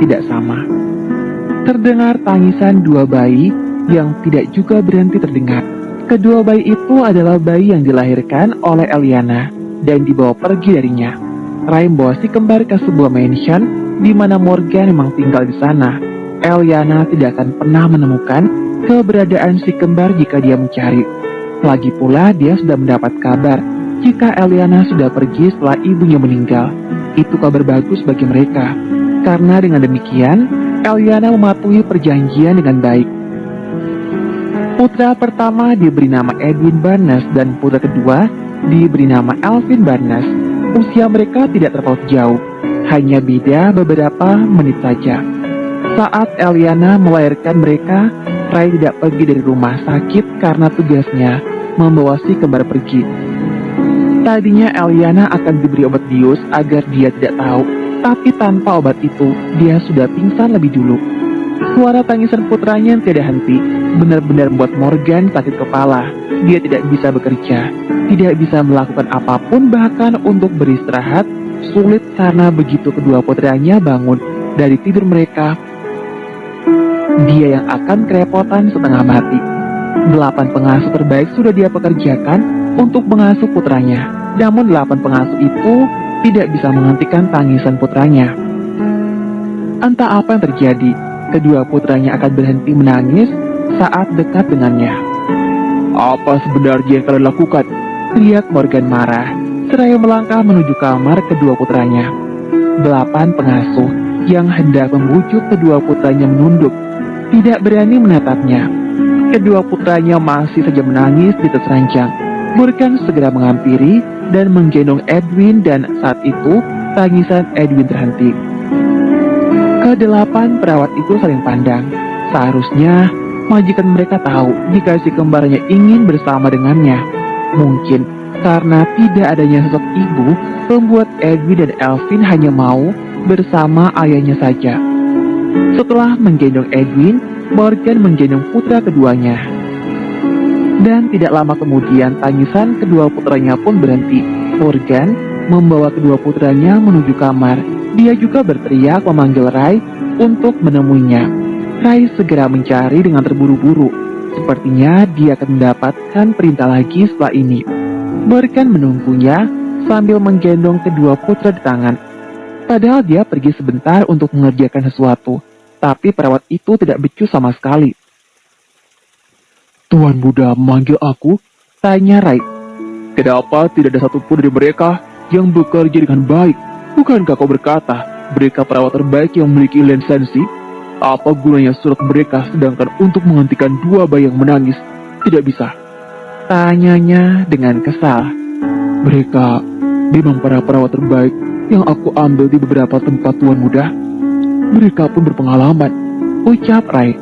tidak sama. Terdengar tangisan dua bayi yang tidak juga berhenti terdengar. Kedua bayi itu adalah bayi yang dilahirkan oleh Eliana dan dibawa pergi darinya. Ray membawa si kembar ke sebuah mansion di mana Morgan memang tinggal di sana. Eliana tidak akan pernah menemukan keberadaan si kembar jika dia mencari. Lagi pula dia sudah mendapat kabar jika Eliana sudah pergi setelah ibunya meninggal. Itu kabar bagus bagi mereka, karena dengan demikian Eliana mematuhi perjanjian dengan baik. Putra pertama diberi nama Edwin Barnes dan putra kedua diberi nama Elvin Barnes. Usia mereka tidak terpaut jauh, hanya beda beberapa menit saja. Saat Eliana melahirkan mereka, Ray tidak pergi dari rumah sakit karena tugasnya membawa si kembar pergi. Tadinya Eliana akan diberi obat bius agar dia tidak tahu, tapi tanpa obat itu, dia sudah pingsan lebih dulu. Suara tangisan putranya yang tidak henti, benar-benar membuat Morgan sakit kepala. Dia tidak bisa bekerja, tidak bisa melakukan apapun bahkan untuk beristirahat, sulit karena begitu kedua putranya bangun dari tidur mereka, dia yang akan kerepotan setengah mati. 8 pengasuh terbaik sudah dia pekerjakan untuk mengasuh putranya, namun 8 pengasuh itu tidak bisa menghentikan tangisan putranya. Entah apa yang terjadi, kedua putranya akan berhenti menangis saat dekat dengannya. "Apa sebenarnya yang kalian lakukan?" teriak Morgan marah, seraya melangkah menuju kamar kedua putranya. 8 pengasuh yang hendak membujuk kedua putranya menunduk, tidak berani menatapnya. Kedua putranya masih saja menangis di atas ranjang. Morgan segera menghampiri dan menggendong Edwin dan saat itu tangisan Edwin terhenti. Kedelapan perawat itu saling pandang. Seharusnya majikan mereka tahu jika si kembarnya ingin bersama dengannya. Mungkin karena tidak adanya sosok ibu membuat Edwin dan Elvin hanya mau bersama ayahnya saja. Setelah menggendong Edwin, Morgan menggendong putra keduanya. Dan tidak lama kemudian tangisan kedua putranya pun berhenti. Morgan membawa kedua putranya menuju kamar. Dia juga berteriak memanggil Ray untuk menemuinya. Ray segera mencari dengan terburu-buru. Sepertinya dia akan mendapatkan perintah lagi setelah ini. Morgan menunggunya sambil menggendong kedua putra di tangan. Padahal dia pergi sebentar untuk mengerjakan sesuatu, tapi perawat itu tidak becus sama sekali. "Tuan muda memanggil aku?" tanya Ray. "Kenapa tidak ada satupun dari mereka yang bekerja dengan baik? Bukankah kau berkata mereka perawat terbaik yang memiliki lisensi? Apa gunanya surat mereka sedangkan untuk menghentikan 2 bayi yang menangis tidak bisa?" tanyanya dengan kesal. "Mereka memang para perawat terbaik yang aku ambil di beberapa tempat, Tuan muda. Mereka pun berpengalaman," ucap Ray.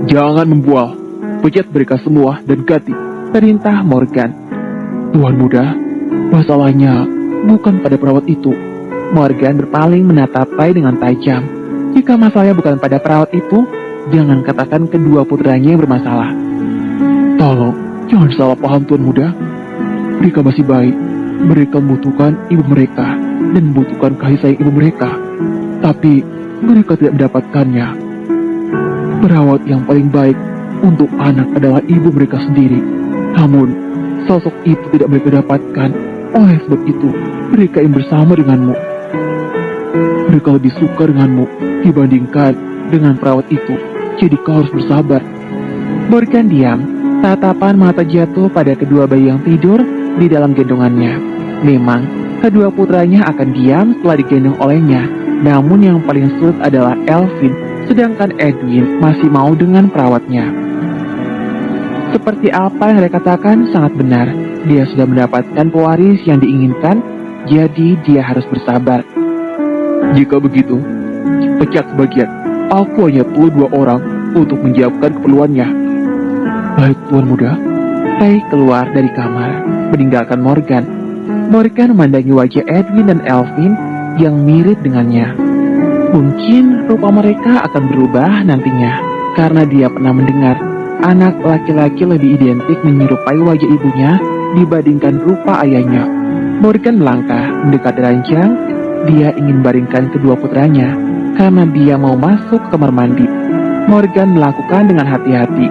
"Jangan membual, pecat mereka semua dan ganti," perintah Morgan. "Tuan muda, masalahnya bukan pada perawat itu." Morgan berpaling menatap Ray dengan tajam. Jika masalahnya bukan pada perawat itu, jangan katakan kedua putranya yang bermasalah. "Tolong, jangan salah paham, Tuan muda. Mereka masih baik. Mereka membutuhkan ibu mereka dan membutuhkan kasih sayang ibu mereka. Tapi mereka tidak mendapatkannya. Perawat yang paling baik untuk anak adalah ibu mereka sendiri. Namun, sosok itu tidak mereka dapatkan. Oleh sebab itu, mereka ingin bersama denganmu. Mereka lebih suka denganmu dibandingkan dengan perawat itu. Jadi kau harus bersabar." Morgan diam. Tatapan mata jatuh pada kedua bayi yang tidur di dalam gendongannya. Memang, kedua putranya akan diam setelah digendong olehnya. Namun yang paling sulit adalah Elvin, sedangkan Edwin masih mau dengan perawatnya. Seperti apa yang Ray katakan sangat benar. Dia sudah mendapatkan pewaris yang diinginkan, jadi dia harus bersabar. "Jika begitu, pecat sebagian. Aku hanya perlu 2 orang untuk menjawabkan keperluannya." "Baik, Tuan muda." Ray keluar dari kamar, meninggalkan Morgan. Morgan memandangi wajah Edwin dan Elvin yang mirip dengannya. Mungkin rupa mereka akan berubah nantinya, karena dia pernah mendengar anak laki-laki lebih identik menyerupai wajah ibunya dibandingkan rupa ayahnya. Morgan melangkah mendekat ranjang. Dia ingin baringkan kedua putranya, karena dia mau masuk ke kamar mandi. Morgan melakukan dengan hati-hati.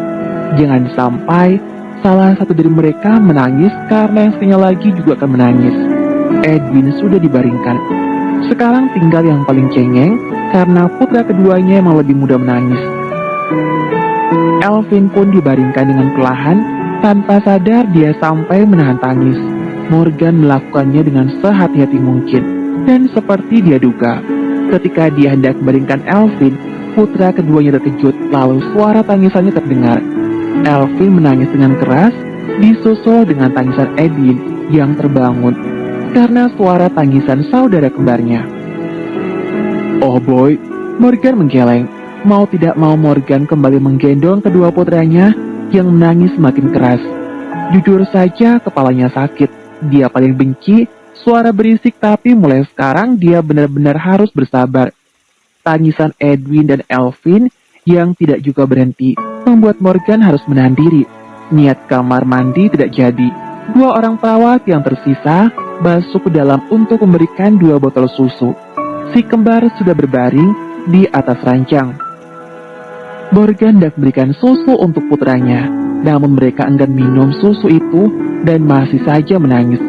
Jangan sampai salah satu dari mereka menangis karena yang satunya lagi juga akan menangis. Edwin sudah dibaringkan. Sekarang tinggal yang paling cengeng karena putra keduanya yang lebih muda menangis. Elvin pun dibaringkan dengan perlahan. Tanpa sadar dia sampai menahan tangis. Morgan melakukannya dengan sehati-hati mungkin. Dan seperti dia duga, ketika dia hendak membaringkan Elvin, putra keduanya terkejut lalu suara tangisannya terdengar. Elvin menangis dengan keras, disusul dengan tangisan Edwin yang terbangun karena suara tangisan saudara kembarnya. Oh boy, Morgan menggeleng. Mau tidak mau Morgan kembali menggendong kedua putranya yang menangis semakin keras. Jujur saja kepalanya sakit. Dia paling benci suara berisik, tapi mulai sekarang dia benar-benar harus bersabar. Tangisan Edwin dan Elvin yang tidak juga berhenti membuat Morgan harus menahan diri. Niat kamar mandi tidak jadi. Dua orang perawat yang tersisa masuk ke dalam untuk memberikan 2 botol susu. Si kembar sudah berbaring di atas ranjang. Morgan hendak memberikan susu untuk putranya, namun mereka enggan minum susu itu dan masih saja menangis.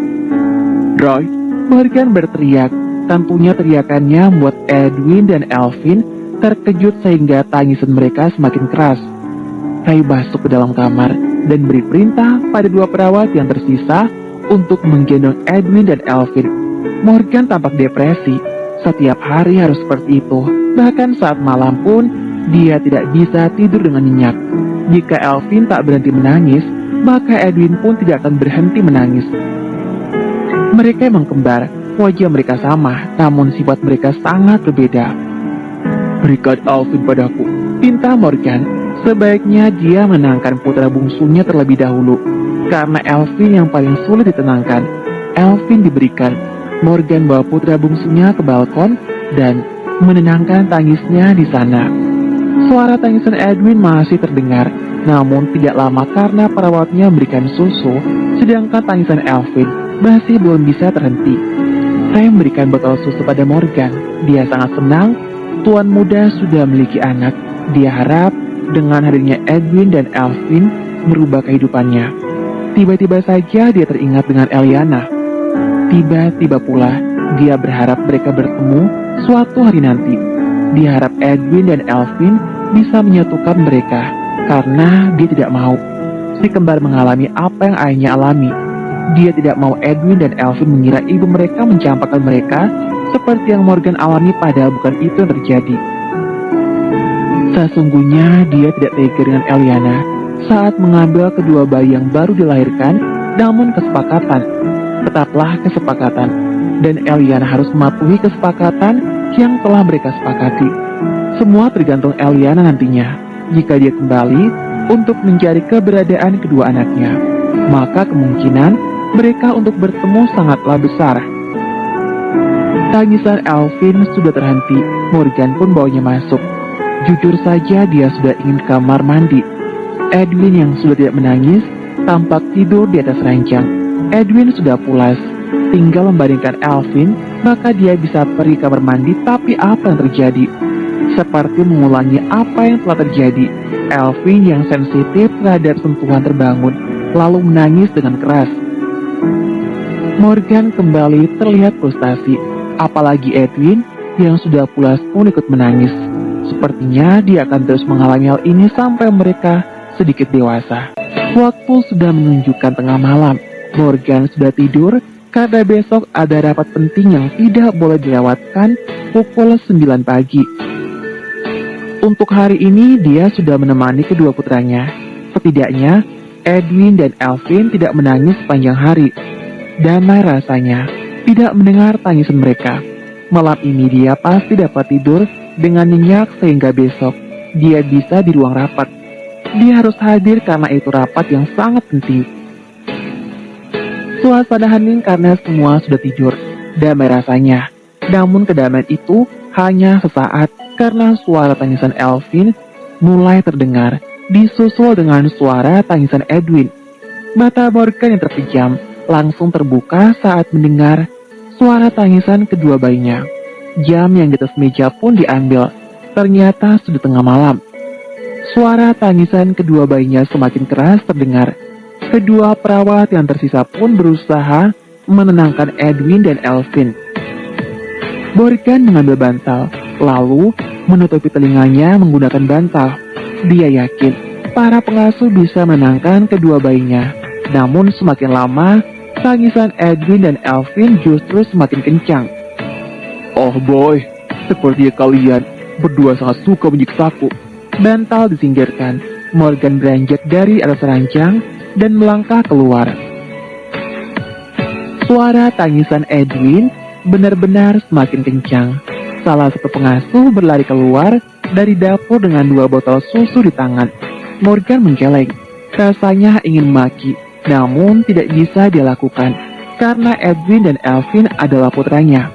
Roy, Morgan berteriak. Tentunya teriakannya membuat Edwin dan Elvin terkejut sehingga tangisan mereka semakin keras. Roy masuk ke dalam kamar dan beri perintah pada 2 perawat yang tersisa untuk menggendong Edwin dan Elvin. Morgan tampak depresi. Setiap hari harus seperti itu. Bahkan saat malam pun dia tidak bisa tidur dengan nyenyak. Jika Elvin tak berhenti menangis, maka Edwin pun tidak akan berhenti menangis. Mereka memang kembar, wajah mereka sama, namun sifat mereka sangat berbeda. berikan Elvin padaku. Pinta Morgan, sebaiknya dia menenangkan putra bungsunya terlebih dahulu, karena Elvin yang paling sulit ditenangkan. Elvin diberikan. Morgan bawa putra bungsunya ke balkon dan menenangkan tangisnya di sana. Suara tangisan Edwin masih terdengar, namun tidak lama karena perawatnya memberikan susu, sedangkan tangisan Elvin masih belum bisa terhenti. Ray memberikan botol susu pada Morgan. Dia sangat senang, tuan muda sudah memiliki anak. Dia harap dengan hadirnya Edwin dan Elvin merubah kehidupannya. Tiba-tiba saja dia teringat dengan Eliana. Tiba-tiba pula dia berharap mereka bertemu suatu hari nanti. Dia harap Edwin dan Elvin bisa menyatukan mereka, karena dia tidak mau si kembar mengalami apa yang ayahnya alami. Dia tidak mau Edwin dan Elvin mengira ibu mereka mencampakkan mereka seperti yang Morgan alami, padahal bukan itu yang terjadi. Sesungguhnya dia tidak tega dengan Eliana saat mengambil kedua bayi yang baru dilahirkan, namun tetaplah kesepakatan, dan Eliana harus mematuhi kesepakatan yang telah mereka sepakati. Semua tergantung Eliana nantinya. Jika dia kembali untuk mencari keberadaan kedua anaknya, maka kemungkinan mereka untuk bertemu sangatlah besar. Tangisan Elvin sudah terhenti. Morgan pun bawanya masuk. Jujur saja dia sudah ingin kamar mandi. Edwin yang sudah tidak menangis tampak tidur di atas ranjang. Edwin sudah pulas, tinggal membaringkan Elvin, maka dia bisa pergi kamar mandi. Tapi apa yang terjadi? Seperti mengulangi apa yang telah terjadi. Elvin yang sensitif terhadap sentuhan terbangun, lalu menangis dengan keras. Morgan kembali terlihat frustasi, apalagi Edwin yang sudah pulas pun ikut menangis. Sepertinya dia akan terus mengalami hal ini sampai mereka sedikit dewasa. Waktu sudah menunjukkan tengah malam. Morgan sudah tidur karena besok ada rapat penting yang tidak boleh dilewatkan pukul 9 pagi. Untuk hari ini dia sudah menemani kedua putranya. Setidaknya Edwin dan Elvin tidak menangis sepanjang hari. Damai rasanya tidak mendengar tangisan mereka. Malam ini dia pasti dapat tidur dengan nyenyak sehingga besok dia bisa di ruang rapat. Dia harus hadir karena itu rapat yang sangat penting. Suasana hening karena semua sudah tidur. Damai rasanya. Namun kedamaian itu hanya sesaat karena suara tangisan Elvin mulai terdengar, disusul dengan suara tangisan Edwin. Mata Morgan yang terpejam langsung terbuka saat mendengar suara tangisan kedua bayinya. Jam yang di atas meja pun diambil. Ternyata sudah tengah malam. Suara tangisan kedua bayinya semakin keras terdengar. Kedua perawat yang tersisa pun berusaha menenangkan Edwin dan Elvin. Morgan mengambil bantal, lalu menutupi telinganya menggunakan bantal. Dia yakin para pengasuh bisa menenangkan kedua bayinya. Namun semakin lama, tangisan Edwin dan Elvin justru semakin kencang. Oh boy, sepertinya kalian berdua sangat suka menyiksaku. Bantal disingkirkan. Morgan beranjak dari atas ranjang dan melangkah keluar. Suara tangisan Edwin benar-benar semakin kencang. Salah satu pengasuh berlari keluar dari dapur dengan 2 botol susu di tangan. Morgan mengeleng. Rasanya ingin memaki, namun tidak bisa dia lakukan karena Edwin dan Elvin adalah putranya.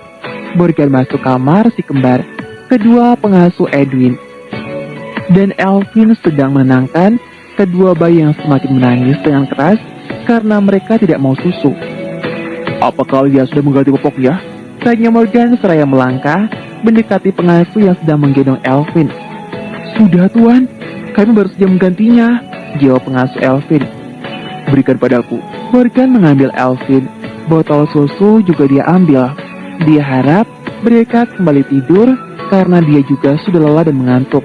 Morgan masuk kamar si kembar. Kedua pengasuh Edwin dan Elvin sedang menenangkan kedua bayi yang semakin menangis dengan keras karena mereka tidak mau susu. Apa kalian sudah mengganti popoknya? Tanya Morgan seraya melangkah mendekati pengasuh yang sedang menggendong Elvin. Sudah tuan, kami baru saja menggantinya, jawab pengasuh Elvin. Berikan padaku. Morgan mengambil Elvin. Botol susu juga dia ambil. Dia harap mereka kembali tidur karena dia juga sudah lelah dan mengantuk.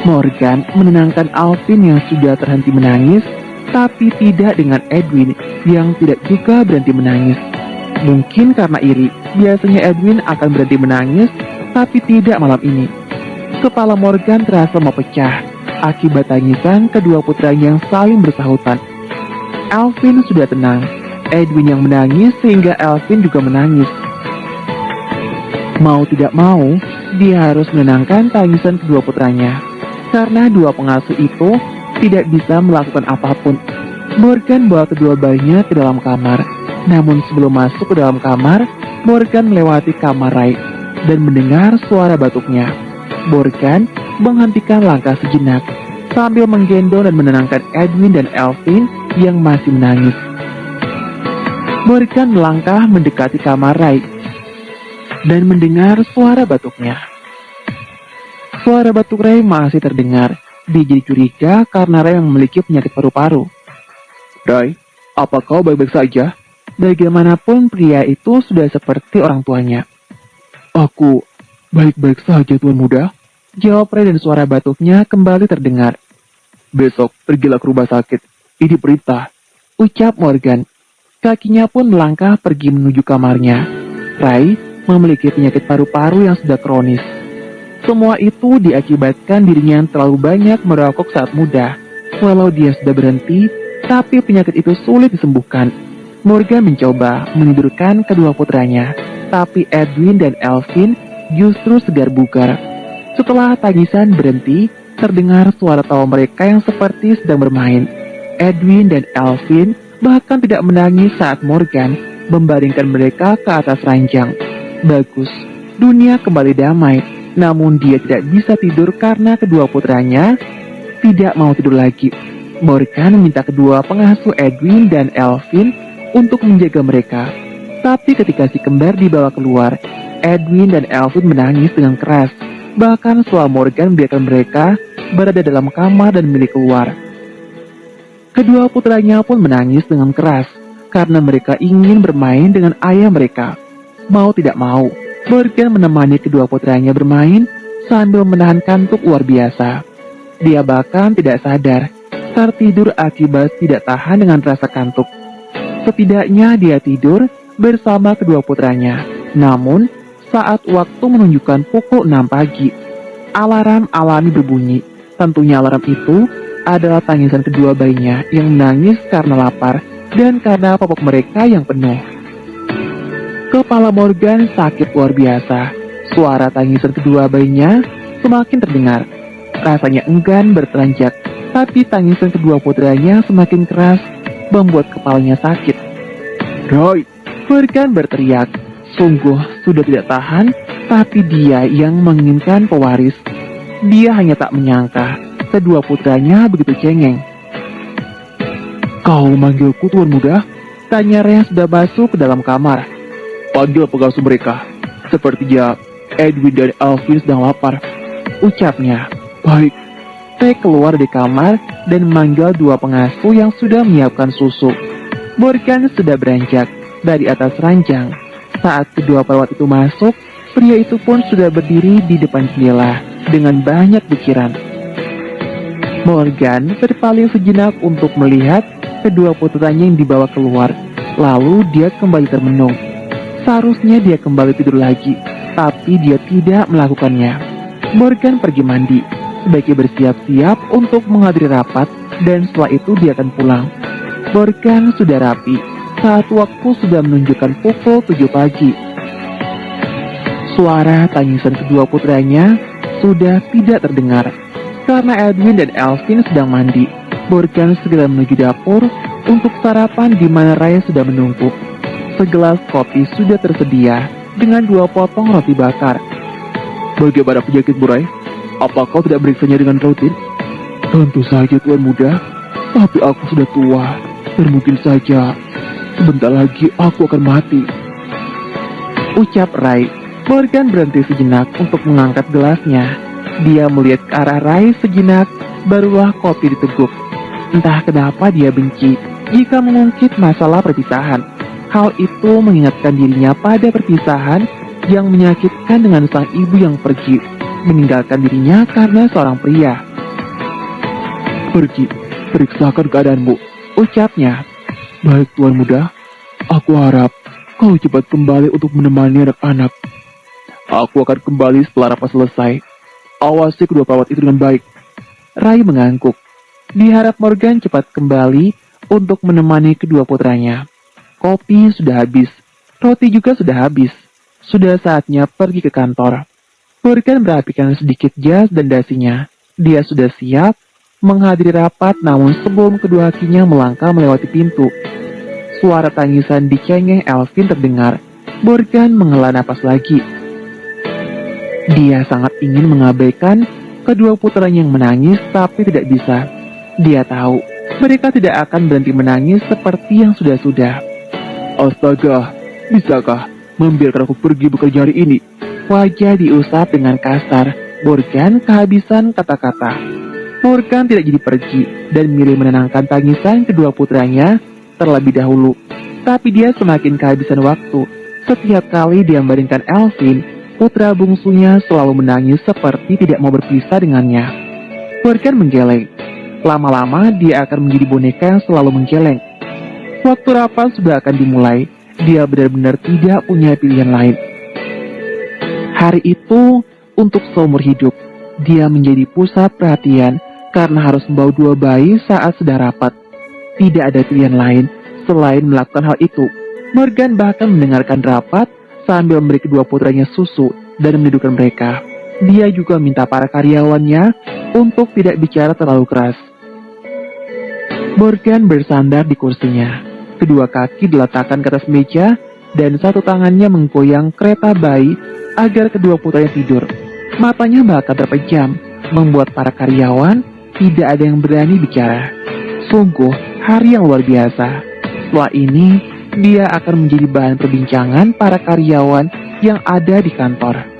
Morgan menenangkan Elvin yang sudah terhenti menangis, tapi tidak dengan Edwin yang tidak juga berhenti menangis. Mungkin karena iri, biasanya Edwin akan berhenti menangis, tapi tidak malam ini. Kepala Morgan terasa mau pecah akibat tangisan kedua putranya yang saling bersahutan. Elvin sudah tenang, Edwin yang menangis sehingga Elvin juga menangis. Mau tidak mau, dia harus menenangkan tangisan kedua putranya. Karena 2 pengasuh itu tidak bisa melakukan apapun. Morgan bawa kedua bayinya ke dalam kamar. Namun sebelum masuk ke dalam kamar, Morgan melewati kamar Ray dan mendengar suara batuknya. Morgan menghentikan langkah sejenak sambil menggendong dan menenangkan Edwin dan Elvin yang masih menangis. Morgan melangkah mendekati kamar Ray dan mendengar suara batuknya. Suara batuk Ray masih terdengar. Dia jadi curiga karena Ray memiliki penyakit paru-paru. Ray, apa kau baik-baik saja? Bagaimanapun pria itu sudah seperti orang tuanya. Aku baik-baik saja tuan muda, jawab Ray dan suara batuknya kembali terdengar. Besok pergilah ke rumah sakit. Ini perintah, ucap Morgan. Kakinya pun melangkah pergi menuju kamarnya. Ray memiliki penyakit paru-paru yang sudah kronis. Semua itu diakibatkan dirinya yang terlalu banyak merokok saat muda. Walau dia sudah berhenti, tapi penyakit itu sulit disembuhkan. Morgan mencoba menidurkan kedua putranya, tapi Edwin dan Elvin justru segar bugar. Setelah tangisan berhenti, terdengar suara tawa mereka yang seperti sedang bermain. Edwin dan Elvin bahkan tidak menangis saat Morgan membaringkan mereka ke atas ranjang. Bagus, dunia kembali damai. Namun dia tidak bisa tidur karena kedua putranya tidak mau tidur lagi. Morgan meminta kedua pengasuh Edwin dan Elvin untuk menjaga mereka. Tapi ketika si kembar dibawa keluar, Edwin dan Elvin menangis dengan keras. Bahkan suami Morgan membiarkan mereka berada dalam kamar dan memilih keluar. Kedua putranya pun menangis dengan keras karena mereka ingin bermain dengan ayah mereka. Mau tidak mau, Morgan menemani kedua putranya bermain sambil menahan kantuk luar biasa. Dia bahkan tidak sadar tertidur akibat tidak tahan dengan rasa kantuk. Setidaknya dia tidur bersama kedua putranya. Namun, saat waktu menunjukkan pukul 6 pagi, alarm alami berbunyi. Tentunya alarm itu adalah tangisan kedua bayinya yang menangis karena lapar dan karena popok mereka yang penuh. Kepala Morgan sakit luar biasa. Suara tangisan kedua bayinya semakin terdengar. Rasanya enggan bertelanjak, tapi tangisan kedua putranya semakin keras, membuat kepalanya sakit. Ray, Morgan berteriak. Sungguh sudah tidak tahan, tapi dia yang menginginkan pewaris. Dia hanya tak menyangka kedua putranya begitu cengeng. Kau manggilku tuan muda? Tanya Ray yang sudah masuk ke dalam kamar. Panggil pengasuh mereka. Sepertinya Edwin dan Alvin sedang lapar. Ucapnya. Baik, Ray keluar dari kamar dan memanggil dua pengasuh yang sudah menyiapkan susu. Morgan sudah beranjak dari atas ranjang. Saat kedua perawat itu masuk, pria itu pun sudah berdiri di depan jendela dengan banyak pikiran. Morgan berpaling sejenak untuk melihat kedua putranya yang dibawa keluar. Lalu dia kembali termenung. Seharusnya dia kembali tidur lagi, tapi dia tidak melakukannya. Morgan pergi mandi, sebaiknya bersiap-siap untuk menghadiri rapat, dan setelah itu dia akan pulang. Morgan sudah rapi, saat waktu sudah menunjukkan pukul 7 pagi. Suara tangisan kedua putranya sudah tidak terdengar. Karena Edwin dan Alvin sedang mandi, Morgan segera menuju dapur untuk sarapan di mana Ray sudah menunggu. Segelas kopi sudah tersedia dengan 2 potong roti bakar. bagaimana penyakitmu, Ray? Apa kau tidak meriksanya dengan rutin? Tentu saja, Tuan Muda. Tapi aku sudah tua, dan mungkin saja sebentar lagi aku akan mati. Ucap Ray. Morgan berhenti sejenak untuk mengangkat gelasnya. Dia melihat ke arah Ray sejenak, barulah kopi diteguk. Entah kenapa dia benci jika mengungkit masalah perpisahan. Hal itu mengingatkan dirinya pada perpisahan yang menyakitkan dengan sang ibu yang pergi, meninggalkan dirinya karena seorang pria. Pergi, periksakan keadaanmu. Ucapnya. Baik, Tuan Muda. Aku harap kau cepat kembali untuk menemani anak-anak. Aku akan kembali setelah rapat selesai. Awasi kedua perawat itu dengan baik. Ray mengangguk. Diharap Morgan cepat kembali untuk menemani kedua putranya. Kopi sudah habis, roti juga sudah habis. Sudah saatnya pergi ke kantor. Morgan merapikan sedikit jas dan dasinya. Dia sudah siap menghadiri rapat, namun sebelum kedua kakinya melangkah melewati pintu, suara tangisan di cengeng Alvin terdengar. Morgan menghela napas lagi. Dia sangat ingin mengabaikan kedua putranya yang menangis, tapi tidak bisa. Dia tahu mereka tidak akan berhenti menangis seperti yang sudah-sudah. Astaga, bisakah membiarkan aku pergi bekerja hari ini? Wajah diusap dengan kasar. Morgan kehabisan kata-kata. Morgan tidak jadi pergi dan milih menenangkan tangisan kedua putranya terlebih dahulu. Tapi dia semakin kehabisan waktu. Setiap kali dia membaringkan Alvin, putra bungsunya selalu menangis seperti tidak mau berpisah dengannya. Morgan menggeleng. Lama-lama dia akan menjadi boneka yang selalu menggeleng. Waktu rapat sudah akan dimulai. Dia benar-benar tidak punya pilihan lain. Hari itu, untuk seumur hidup, dia menjadi pusat perhatian karena harus membawa 2 bayi saat sedang rapat. Tidak ada pilihan lain selain melakukan hal itu. Morgan bahkan mendengarkan rapat sambil memberi kedua putranya susu dan menidurkan mereka. Dia juga minta para karyawannya untuk tidak bicara terlalu keras. Morgan bersandar di kursinya. Kedua kaki diletakkan ke atas meja dan satu tangannya menggoyang kereta bayi agar kedua putranya tidur. Matanya bahkan terpejam, membuat para karyawan tidak ada yang berani bicara. Sungguh hari yang luar biasa. Setelah ini, dia akan menjadi bahan perbincangan para karyawan yang ada di kantor.